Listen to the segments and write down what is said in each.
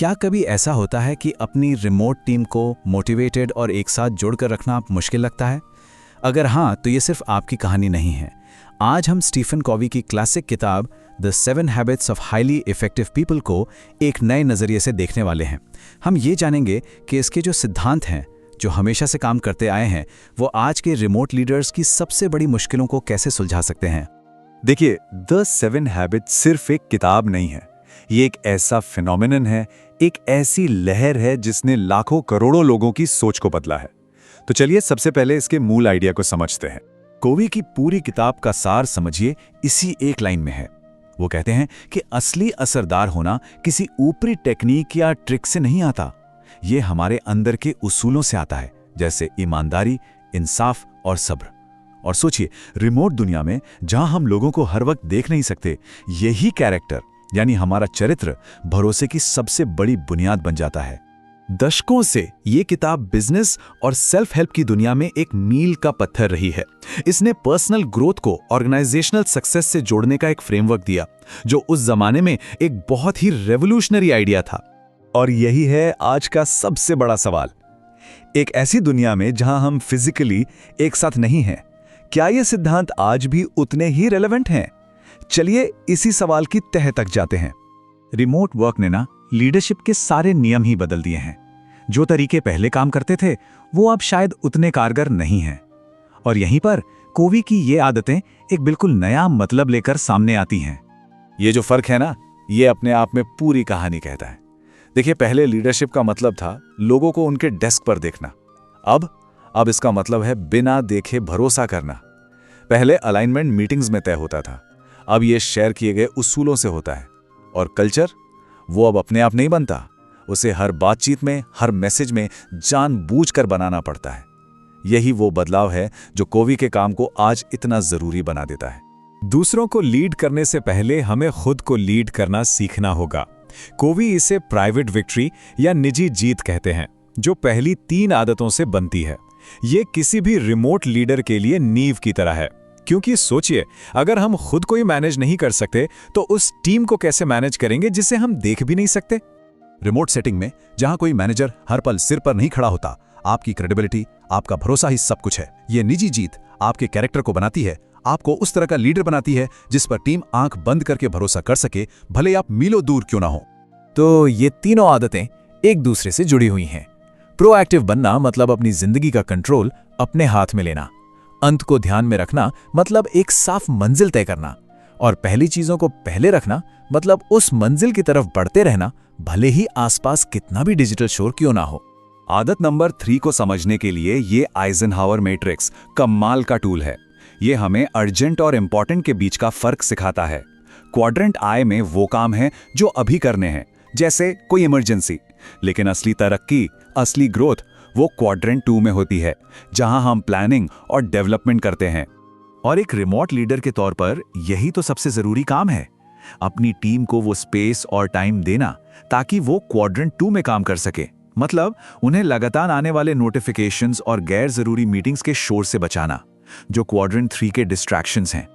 क्या कभी ऐसा होता है कि अपनी रिमोट टीम को मोटिवेटेड और एक साथ जोड़कर रखना मुश्किल लगता है? अगर हाँ, तो ये सिर्फ आपकी कहानी नहीं है। आज हम स्टीफन कॉवी की क्लासिक किताब the 7 habits of highly effective people को एक नए नज़रिए से देखने वाले हैं। हम ये जानेंगे कि इसके जो सिद्धांत हैं, जो हमेशा से काम करते आए हैं, वो आज के रिमोट लीडर्स की सबसे बड़ी मुश्किलों को कैसे सुलझा सकते हैं। देखिए, द 7 हैबिट्स सिर्फ एक किताब नहीं है। ये एक ऐसा फिनोमिनन है, एक ऐसी लहर है जिसने लाखों करोड़ों लोगों की सोच को बदला है। तो चलिए सबसे पहले इसके मूल आइडिया को समझते हैं। कोवी की पूरी किताब का सार समझिए इसी एक लाइन में है। वो कहते हैं कि असली असरदार होना किसी ऊपरी टेक्निक या ट्रिक से नहीं आता, ये हमारे अंदर के उसूलों से आता है, जैसे ईमानदारी, इंसाफ और सब्र। और सोचिए, रिमोट दुनिया में जहां हम लोगों को हर वक्त देख नहीं सकते, यही कैरेक्टर यानी हमारा चरित्र भरोसे की सबसे बड़ी बुनियाद बन जाता है। दशकों से ये किताब बिजनेस और सेल्फ हेल्प की दुनिया में एक मील का पत्थर रही है। इसने पर्सनल ग्रोथ को ऑर्गेनाइजेशनल सक्सेस से जोड़ने का एक फ्रेमवर्क दिया, जो उस जमाने में एक बहुत ही रेवोल्यूशनरी आइडिया था। और यही है आज का सबसे बड़ा सवाल। एक ऐसी दुनिया में जहां हम फिजिकली एक साथ नहीं हैं, क्या ये सिद्धांत आज भी उतने ही रेलेवेंट हैं? चलिए इसी सवाल की तह तक जाते हैं। रिमोट वर्क ने ना लीडरशिप के सारे नियम ही बदल दिए हैं। जो तरीके पहले काम करते थे, वो अब शायद उतने कारगर नहीं हैं। और यहीं पर कोवी की ये आदतें एक बिल्कुल नया मतलब लेकर सामने आती हैं। ये जो फर्क है ना, ये अपने आप में पूरी कहानी कहता है। देखिए, पहले लीडरशिप का मतलब था लोगों को उनके डेस्क पर देखना। अब इसका मतलब है बिना देखे भरोसा करना। पहले अलाइनमेंट मीटिंग्स में तय होता था, अब ये शेयर किए गए उसूलों से होता है। और कल्चर, वो अब अपने आप नहीं बनता, उसे हर बातचीत में, हर मैसेज में जानबूझकर बनाना पड़ता है। यही वो बदलाव है जो कोवी के काम को आज इतना जरूरी बना देता है। दूसरों को लीड करने से पहले हमें खुद को लीड करना सीखना होगा। कोवी इसे प्राइवेट विक्ट्री या निजी जीत कहते हैं, जो पहली 3 आदतों से बनती है। ये किसी भी रिमोट लीडर के लिए नींव की तरह है, क्योंकि सोचिए, अगर हम खुद को ही मैनेज नहीं कर सकते तो उस टीम को कैसे मैनेज करेंगे जिसे हम देख भी नहीं सकते। रिमोट सेटिंग में जहां कोई मैनेजर हर पल सिर पर नहीं खड़ा होता, आपकी क्रेडिबिलिटी, आपका भरोसा ही सब कुछ है। ये निजी जीत आपके कैरेक्टर को बनाती है, आपको उस तरह का लीडर बनाती है जिस पर टीम आंख बंद करके भरोसा कर सके, भले आप मीलों दूर क्यों ना हो। तो ये तीनों आदतें एक दूसरे से जुड़ी हुई हैं। प्रोएक्टिव बनना मतलब अपनी जिंदगी का कंट्रोल अपने हाथ में लेना। अंत को ध्यान में रखना मतलब एक साफ मंजिल तय करना। और पहली चीजों को पहले रखना मतलब उस मंजिल की तरफ बढ़ते रहना, भले ही आसपास कितना भी डिजिटल शोर क्यों ना हो। आदत नंबर 3 को समझने के लिए ये आइजनहावर मैट्रिक्स कमाल का टूल है। ये हमें अर्जेंट और इंपॉर्टेंट के बीच का फर्क सिखाता है। क्वाड्रेंट आई में वो काम है जो अभी करने हैं, जैसे कोई इमरजेंसी। लेकिन असली तरक्की, असली ग्रोथ वो क्वाड्रेंट 2 में होती है, जहां हम प्लानिंग और डेवलपमेंट करते हैं। और एक रिमोट लीडर के तौर पर यही तो सबसे जरूरी काम है, अपनी टीम को वो स्पेस और टाइम देना ताकि वो क्वाड्रेंट 2 में काम कर सके। मतलब उन्हें लगातार आने वाले नोटिफिकेशंस और गैर जरूरी मीटिंग्स के शोर से बचाना, जो क्वाड्रेंट 3 के डिस्ट्रैक्शंस हैं।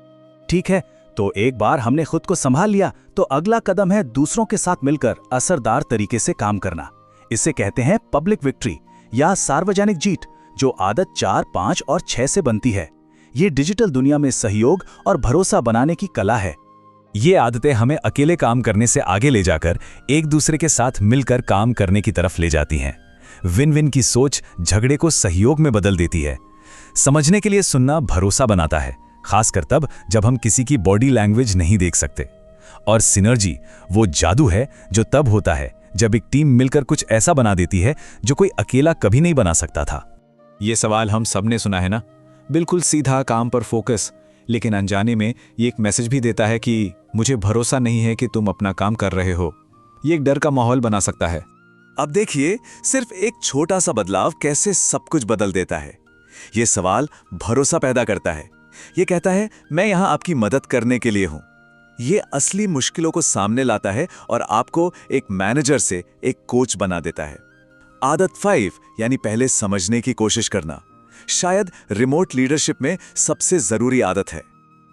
ठीक है, तो एक बार हमने खुद को संभाल लिया तो अगला कदम है दूसरों के साथ मिलकर असरदार तरीके से काम करना। इसे कहते हैं पब्लिक विक्ट्री या सार्वजनिक जीत, जो आदत 4, 5 और 6 से बनती है। ये डिजिटल दुनिया में सहयोग और भरोसा बनाने की कला है। ये आदतें हमें अकेले काम करने से आगे ले जाकर एक दूसरे के साथ मिलकर काम करने की तरफ ले जाती हैं। विन विन की सोच झगड़े को सहयोग में बदल देती है। समझने के लिए सुनना भरोसा बनाता है, खासकर तब जब हम किसी की बॉडी लैंग्वेज नहीं देख सकते। और सिनर्जी वो जादू है जो तब होता है जब एक टीम मिलकर कुछ ऐसा बना देती है जो कोई अकेला कभी नहीं बना सकता था। ये सवाल हम सबने सुना है ना, बिल्कुल सीधा, काम पर फोकस, लेकिन अनजाने में ये एक मैसेज भी देता है कि मुझे भरोसा नहीं है कि तुम अपना काम कर रहे हो। ये एक डर का माहौल बना सकता है। अब देखिए, सिर्फ एक छोटा सा बदलाव कैसे सब कुछ बदल देता है। ये सवाल भरोसा पैदा करता है। ये कहता है, मैं यहां आपकी मदद करने के लिए हूं। ये असली मुश्किलों को सामने लाता है और आपको एक मैनेजर से एक कोच बना देता है। आदत 5 यानी पहले समझने की कोशिश करना, शायद रिमोट लीडरशिप में सबसे जरूरी आदत है।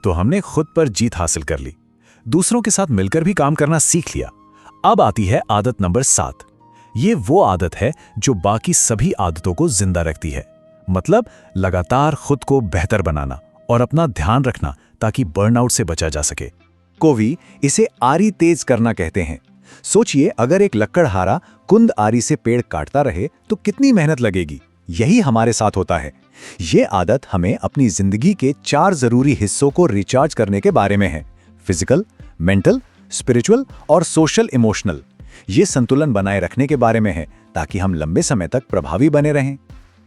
तो हमने खुद पर जीत हासिल कर ली, दूसरों के साथ मिलकर भी काम करना सीख लिया, अब आती है आदत नंबर 7। ये वो आदत है जो बाकी सभी आदतों को जिंदा रखती है, मतलब लगातार खुद को बेहतर बनाना और अपना ध्यान रखना ताकि बर्नआउट से बचा जा सके। कोवी इसे आरी तेज करना कहते हैं। सोचिए, अगर एक लकड़हारा कुंद आरी से पेड़ काटता रहे तो कितनी मेहनत लगेगी। यही हमारे साथ होता है। ये आदत हमें अपनी जिंदगी के 4 जरूरी हिस्सों को रिचार्ज करने के बारे में है: फिजिकल, मेंटल, स्पिरिचुअल और सोशल इमोशनल। ये संतुलन बनाए रखने के बारे में है ताकि हम लंबे समय तक प्रभावी बने रहें।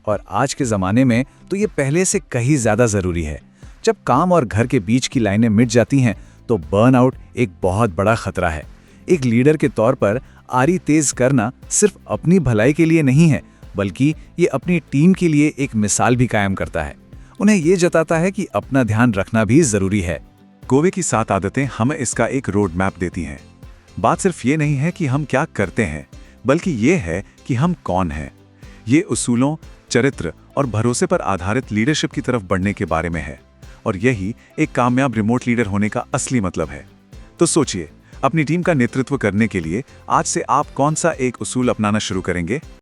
और आज के ज़माने में तो ये पहले से कहीं ज़्यादा ज़रूरी है। जब काम और घर के बीच की लाइनें मिट जाती हैं तो बर्नआउट एक बहुत बड़ा खतरा है। एक लीडर के तौर पर आरी तेज करना सिर्फ अपनी भलाई के लिए नहीं है, बल्कि ये अपनी टीम के लिए एक मिसाल भी कायम करता है। उन्हें ये जताता है कि अपना ध्यान रखना भी ज़रूरी है। कोवे की 7 आदतें हमें इसका एक रोड मैप देती हैं। बात सिर्फ ये नहीं है कि हम क्या करते हैं, बल्कि ये है कि हम कौन हैं। ये उसूलों, चरित्र और भरोसे पर आधारित लीडरशिप की तरफ बढ़ने के बारे में है, और यही एक कामयाब रिमोट लीडर होने का असली मतलब है। तो सोचिए, अपनी टीम का नेतृत्व करने के लिए आज से आप कौन सा एक उसूल अपनाना शुरू करेंगे?